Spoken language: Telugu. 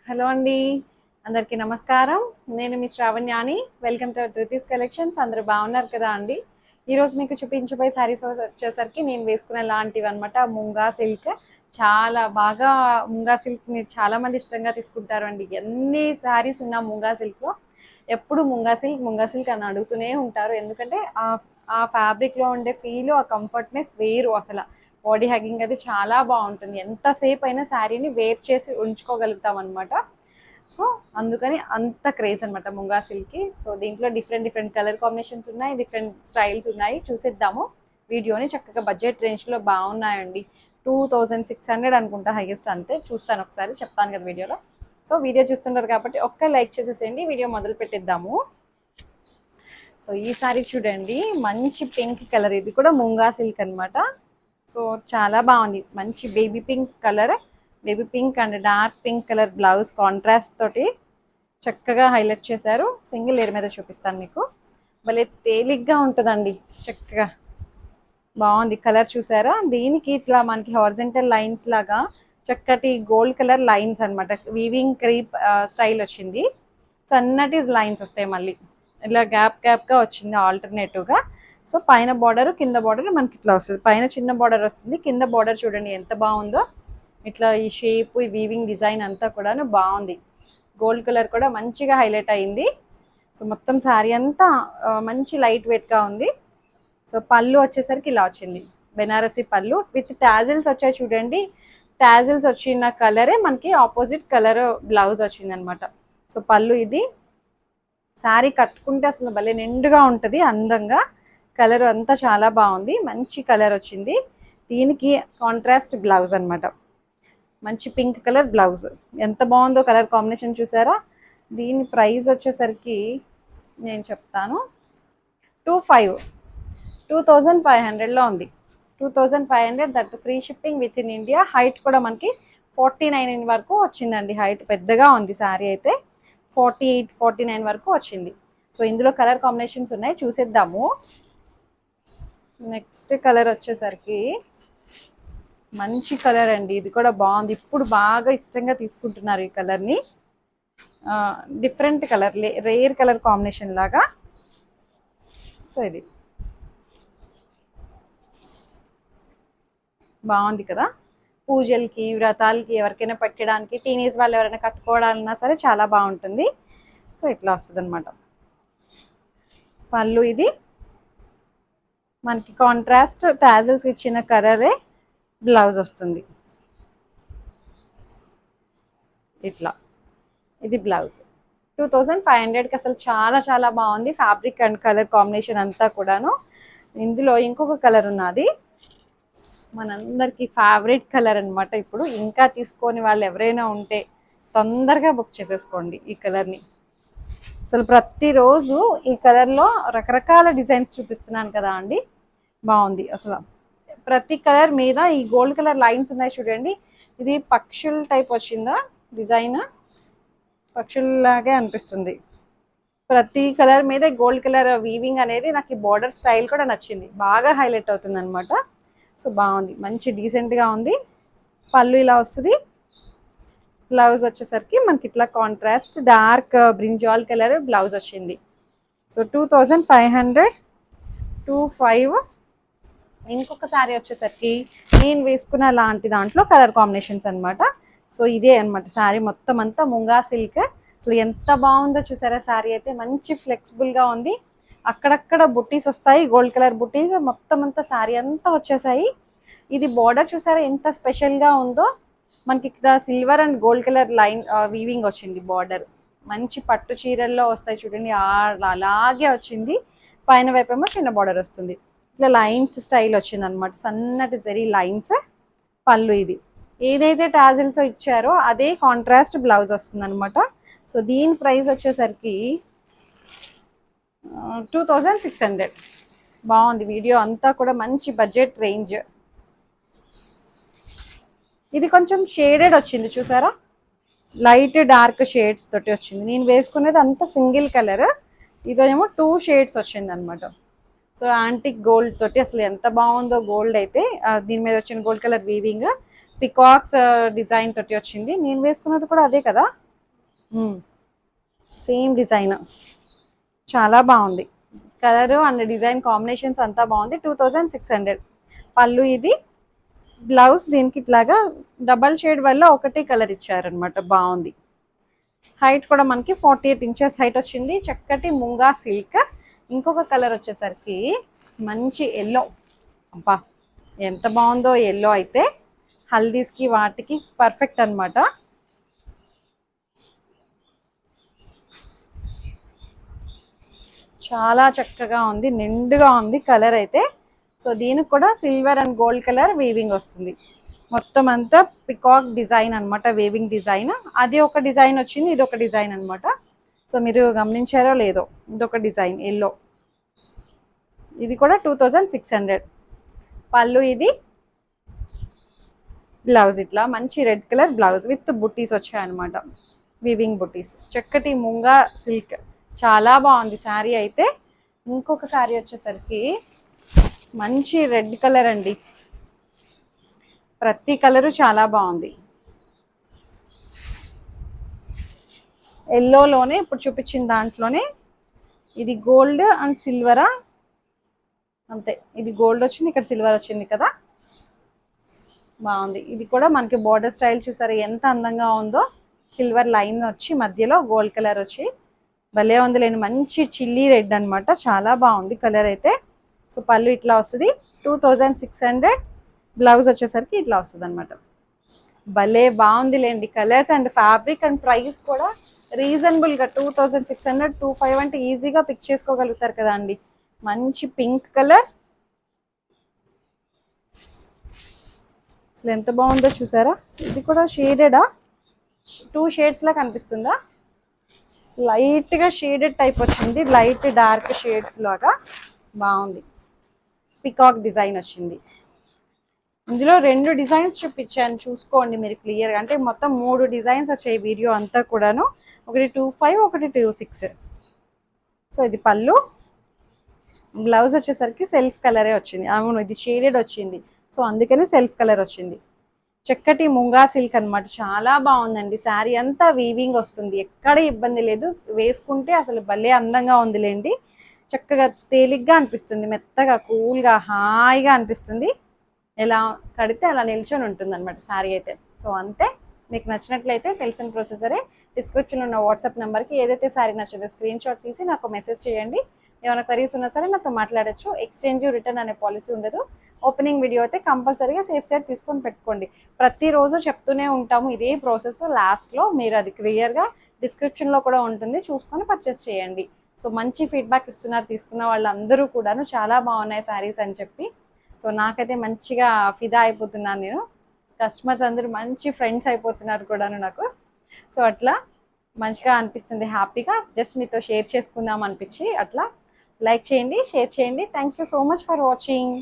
హలో అండి, అందరికీ నమస్కారం. నేను మీ శ్రావణ్యాని. Welcome to Dhruti's collections. అందరూ బాగున్నారు కదా అండి? ఈరోజు మీకు చూపించబోయే శారీస్ వచ్చేసరికి నేను వేసుకునే లాంటివి అనమాట. ముంగా సిల్క్. చాలా బాగా ముంగా సిల్క్ని చాలామంది ఇష్టంగా తీసుకుంటారు అండి. ఎన్ని శారీస్ ఉన్నా ముంగా సిల్క్లో ఎప్పుడు ముంగా సిల్క్ అని అడుగుతూనే ఉంటారు. ఎందుకంటే ఆ ఫ్యాబ్రిక్లో ఉండే ఫీల్, ఆ కంఫర్ట్నెస్ వేరు అసలు. బాడీ హగ్గింగ్ అది చాలా బాగుంటుంది. ఎంతసేపు అయినా శారీని వేర్ చేసి ఉంచుకోగలుగుతాం అనమాట. సో అందుకని అంత క్రేజ్ అనమాట ముంగా సిల్క్కి. సో దీంట్లో డిఫరెంట్ డిఫరెంట్ కలర్ కాంబినేషన్స్ ఉన్నాయి, డిఫరెంట్ స్టైల్స్ ఉన్నాయి. చూసేద్దాము వీడియోని. చక్కగా బడ్జెట్ రేంజ్లో బాగున్నాయండి. 2600 అనుకుంటా హైయెస్ట్. అంతే, చూస్తాను ఒకసారి చెప్తాను కదా వీడియోలో. సో వీడియో చూస్తుంటారు కాబట్టి ఒక్క లైక్ చేసేసేయండి. వీడియో మొదలు పెట్టిద్దాము. సో ఈ సారీ చూడండి, మంచి పింక్ కలర్. ఇది కూడా ముంగా సిల్క్ అనమాట. సో చాలా బాగుంది. మంచి baby pink colour, baby pink and dark pink colour blouse contrast తోటి చక్కగా హైలైట్ చేశారు. సింగిల్ లేయర్ మీద చూపిస్తాను మీకు. భలే తేలిగ్గా ఉంటుందండి, చక్కగా బాగుంది. కలర్ చూసారా? దీనికి ఇట్లా మనకి హారిజంటల్ లైన్స్ లాగా చక్కటి గోల్డ్ కలర్ లైన్స్ అనమాట. వీవింగ్ క్రీప్ స్టైల్ వచ్చింది. సన్నటి లైన్స్ వస్తాయి మళ్ళీ ఇలా గ్యాప్గా వచ్చింది ఆల్టర్నేటివ్గా. సో పైన బార్డర్, కింద బార్డర్ మనకి ఇట్లా వస్తుంది. పైన చిన్న బార్డర్ వస్తుంది, కింద బార్డర్ చూడండి ఎంత బాగుందో. ఇట్లా ఈ షేప్, ఈ వీవింగ్ డిజైన్ అంతా కూడా బాగుంది. గోల్డ్ కలర్ కూడా మంచిగా హైలైట్ అయింది. సో మొత్తం శారీ అంతా మంచి లైట్ వెయిట్గా ఉంది. సో పళ్ళు వచ్చేసరికి ఇలా వచ్చింది, బెనారసి పళ్ళు విత్ టాజిల్స్ వచ్చాయి చూడండి. టాజిల్స్ వచ్చిన కలరే మనకి ఆపోజిట్ కలర్ బ్లౌజ్ వచ్చింది అనమాట. సో పళ్ళు ఇది. శారీ కట్టుకుంటే అసలు భలే నిండుగా ఉంటుంది, అందంగా. కలర్ అంతా చాలా బాగుంది, మంచి కలర్ వచ్చింది. దీనికి కాంట్రాస్ట్ బ్లౌజ్ అనమాట. మంచి పింక్ కలర్ బ్లౌజ్. ఎంత బాగుందో కలర్ కాంబినేషన్, చూసారా? దీని ప్రైస్ వచ్చేసరికి నేను చెప్తాను. 2500లో ఉంది. 2500, that free shipping with in India. Height కూడా మనకి 49 వరకు వచ్చిందండి. హైట్ పెద్దగా ఉంది శారీ అయితే. 48, 49 వరకు వచ్చింది. సో ఇందులో కలర్ కాంబినేషన్స్ ఉన్నాయి, చూసేద్దాము. నెక్స్ట్ కలర్ వచ్చేసరికి మంచి కలర్ అండి. ఇది కూడా బాగుంది. ఇప్పుడు బాగా ఇష్టంగా తీసుకుంటున్నారు ఈ కలర్ని. Different colour, rare colour combination లాగా. సో ఇది బాగుంది కదా. పూజలకి, వ్రతాలకి, ఎవరికైనా పెట్టడానికి, టీనేజ్ వాళ్ళు ఎవరైనా కట్టుకోవాలన్నా సరే చాలా బాగుంటుంది. సో ఇట్లా వస్తుంది అనమాట పళ్ళు. ఇది మనకి కాంట్రాస్ట్ టాజిల్స్ ఇచ్చిన కలరే బ్లౌజ్ వస్తుంది. ఇట్లా ఇది బ్లౌజ్. 2500కి అసలు చాలా చాలా బాగుంది. ఫ్యాబ్రిక్ అండ్ కలర్ కాంబినేషన్ అంతా కూడాను. ఇందులో ఇంకొక కలర్ ఉన్నది, మనందరికి ఫేవరెట్ కలర్ అనమాట. ఇప్పుడు ఇంకా తీసుకొని వాళ్ళు ఎవరైనా ఉంటే తొందరగా బుక్ చేసేసుకోండి ఈ కలర్ని. అసలు ప్రతిరోజు ఈ కలర్లో రకరకాల డిజైన్స్ చూపిస్తున్నాను కదా అండి. బాగుంది అసలు. ప్రతి కలర్ మీద ఈ గోల్డ్ కలర్ లైన్స్ ఉన్నాయి చూడండి. ఇది పక్షుల టైప్ వచ్చిందా డిజైన్, పక్షుల్లాగే అనిపిస్తుంది. ప్రతి కలర్ మీద గోల్డ్ కలర్ వీవింగ్ అనేది నాకు ఈ బార్డర్ స్టైల్ కూడా నచ్చింది, బాగా హైలైట్ అవుతుంది అనమాట. సో బాగుంది, మంచి డీసెంట్గా ఉంది. పళ్ళు ఇలా వస్తుంది. బ్లౌజ్ వచ్చేసరికి మనకి ఇట్లా contrast dark brinjal colour blouse వచ్చింది. సో 2500, 25. ఇంకొక శారీ వచ్చేసరికి నేను వేసుకున్న లాంటి దాంట్లో కలర్ కాంబినేషన్స్ అనమాట. సో ఇదే అనమాట శారీ మొత్తం అంతా ముంగా సిల్క్. అసలు ఎంత బాగుందో చూసారా. శారీ అయితే మంచి ఫ్లెక్సిబుల్గా ఉంది. అక్కడక్కడ బుట్టీస్ వస్తాయి, గోల్డ్ కలర్ బుట్టీస్. మొత్తం అంతా శారీ అంతా వచ్చేసాయి. ఇది బార్డర్ చూసారా ఎంత స్పెషల్గా ఉందో. మనకి ఇక్కడ silver and gold colour line weaving వచ్చింది బార్డర్. మంచి పట్టు చీరల్లో వస్తాయి చూడండి, అలాగే వచ్చింది. పైన వైపేమో చిన్న బార్డర్ వస్తుంది. ఇట్లా లైన్స్ స్టైల్ వచ్చింది అనమాట, సన్నటి జరీ లైన్స్. పళ్ళు ఇది. ఏదైతే టాజిల్స్ ఇచ్చారో అదే కాంట్రాస్ట్ బ్లౌజ్ వస్తుంది అనమాట. సో దీని ప్రైస్ వచ్చేసరికి 2600. బాగుంది. వీడియో అంతా కూడా మంచి బడ్జెట్ రేంజ్. ఇది కొంచెం షేడెడ్ వచ్చింది చూసారా, లైట్ డార్క్ షేడ్స్ తోటి వచ్చింది. నేను వేసుకునేది అంతా సింగిల్ కలర్, ఇదేమో 2 షేడ్స్ వచ్చింది అనమాట. సో యాంటిక్ గోల్డ్ తోటి అసలు ఎంత బాగుందో. గోల్డ్ అయితే దీని మీద వచ్చిన gold colour weaving peacocks design తోటి వచ్చింది. నేను వేసుకున్నది కూడా అదే కదా. సేమ్ డిజైన్ చాలా బాగుంది. కలరు అండ్ డిజైన్ కాంబినేషన్స్ అంతా బాగుంది. 2600. పళ్ళు ఇది. బ్లౌజ్ దీనికి ఇట్లాగా డబల్ షేడ్ వల్ల ఒకటే కలర్ ఇచ్చారనమాట. బాగుంది. హైట్ కూడా మనకి 48 ఇంచెస్ హైట్ వచ్చింది. చక్కటి ముంగా సిల్క్. ఇంకొక కలర్ వచ్చేసరికి మంచి ఎల్లో. అబ్బా ఎంత బాగుందో ఎల్లో అయితే. హల్దీస్కి వాటికి పర్ఫెక్ట్ అనమాట. చాలా చక్కగా ఉంది, నిండుగా ఉంది కలర్ అయితే. సో దీనికి కూడా silver and gold colour weaving వస్తుంది. మొత్తం అంతా పికాక్ డిజైన్ అనమాట, వేవింగ్ డిజైన్. అది ఒక డిజైన్ వచ్చింది, ఇది ఒక డిజైన్ అనమాట. సో మీరు గమనించారో లేదో, ఇదొక డిజైన్ ఎల్లో. ఇది కూడా 2600. పళ్ళు ఇది. బ్లౌజ్ ఇట్లా మంచి రెడ్ కలర్ బ్లౌజ్ విత్ బుట్టీస్ వచ్చాయన్నమాట, వీవింగ్ బుట్టీస్. చక్కటి ముంగా సిల్క్ చాలా బాగుంది శారీ అయితే. ఇంకొక శారీ వచ్చేసరికి మంచి రెడ్ కలర్ అండి. ప్రతి కలరు చాలా బాగుంది. ఎల్లోలోనే ఇప్పుడు చూపించిన దాంట్లోనే ఇది గోల్డ్ అండ్ సిల్వరా, అంతే. ఇది గోల్డ్ వచ్చింది, ఇక్కడ సిల్వర్ వచ్చింది కదా, బాగుంది. ఇది కూడా మనకి బార్డర్ స్టైల్ చూసారా ఎంత అందంగా ఉందో. సిల్వర్ లైన్ వచ్చి మధ్యలో గోల్డ్ కలర్ వచ్చి భలే ఉందిలేండి. మంచి చిల్లీ రెడ్ అనమాట, చాలా బాగుంది కలర్ అయితే. సో పళ్ళు ఇట్లా వస్తుంది 2600. బ్లౌజ్ వచ్చేసరికి ఇట్లా వస్తుంది అనమాట. భలే బాగుందిలేండి colours and fabric and price కూడా రీజనబుల్గా 2600, 25 అంటే ఈజీగా పిక్ చేసుకోగలుగుతారు కదా అండి. మంచి పింక్ కలర్, అసలు ఎంత బాగుందో చూసారా. ఇది కూడా షేడెడా, 2 షేడ్స్ లా కనిపిస్తుందా. లైట్గా షేడెడ్ టైప్ వచ్చింది, లైట్ డార్క్ షేడ్స్ లాగా బాగుంది. పికాక్ డిజైన్ వచ్చింది. ఇందులో 2 డిజైన్స్ చూపించాను, చూసుకోండి మీరు క్లియర్గా. అంటే మొత్తం 3 డిజైన్స్ వచ్చాయి వీడియో అంతా కూడాను. ఒకటి 25, ఒకటి 26. సో ఇది పళ్ళు. బ్లౌజ్ వచ్చేసరికి సెల్ఫ్ కలరే వచ్చింది. అవును ఇది షేడెడ్ వచ్చింది, సో అందుకని సెల్ఫ్ కలర్ వచ్చింది. చక్కటి ముంగా సిల్క్ అనమాట, చాలా బాగుందండి. శారీ అంతా వీవింగ్ వస్తుంది, ఎక్కడ ఇబ్బంది లేదు. వేసుకుంటే అసలు భలే అందంగా ఉందిలేండి. చక్కగా తేలిగ్గా అనిపిస్తుంది, మెత్తగా కూల్గా హాయిగా అనిపిస్తుంది. ఎలా కడితే అలా నిల్చొని ఉంటుంది అనమాట శారీ అయితే. సో అంతే. మీకు నచ్చినట్లయితే తెలిసిన ప్రొసెసరే, డిస్క్రిప్షన్లో ఉన్న వాట్సాప్ నెంబర్కి ఏదైతే శారీ నచ్చిందో స్క్రీన్ షాట్ తీసి నాకు మెసేజ్ చేయండి. ఏమైనా క్వరీస్ ఉన్నా సరే నాతో మాట్లాడచ్చు. ఎక్స్చేంజ్ రిటర్న్ అనే పాలసీ ఉండదు. ఓపెనింగ్ వీడియో అయితే కంపల్సరీగా సేఫ్ సైడ్ తీసుకొని పెట్టుకోండి. ప్రతిరోజు చెప్తూనే ఉంటాము ఇదే ప్రాసెస్. లాస్ట్లో మీరు అది క్లియర్గా డిస్క్రిప్షన్లో కూడా ఉంటుంది, చూసుకొని పర్చేస్ చేయండి. సో మంచి ఫీడ్బ్యాక్ ఇస్తున్నారు తీసుకున్న వాళ్ళందరూ కూడాను, చాలా బాగున్నాయి శారీస్ అని చెప్పి. సో నాకైతే మంచిగా ఫిదా అయిపోతున్నాను నేను. కస్టమర్స్ అందరూ మంచి ఫ్రెండ్స్ అయిపోతున్నారు కూడాను నాకు. సో అట్లా మంచిగా అనిపిస్తుంది, హ్యాపీగా. జస్ట్ మీతో షేర్ చేసుకుందాం అనిపించి అట్లా. లైక్ చేయండి, షేర్ చేయండి. Thank you so much for watching.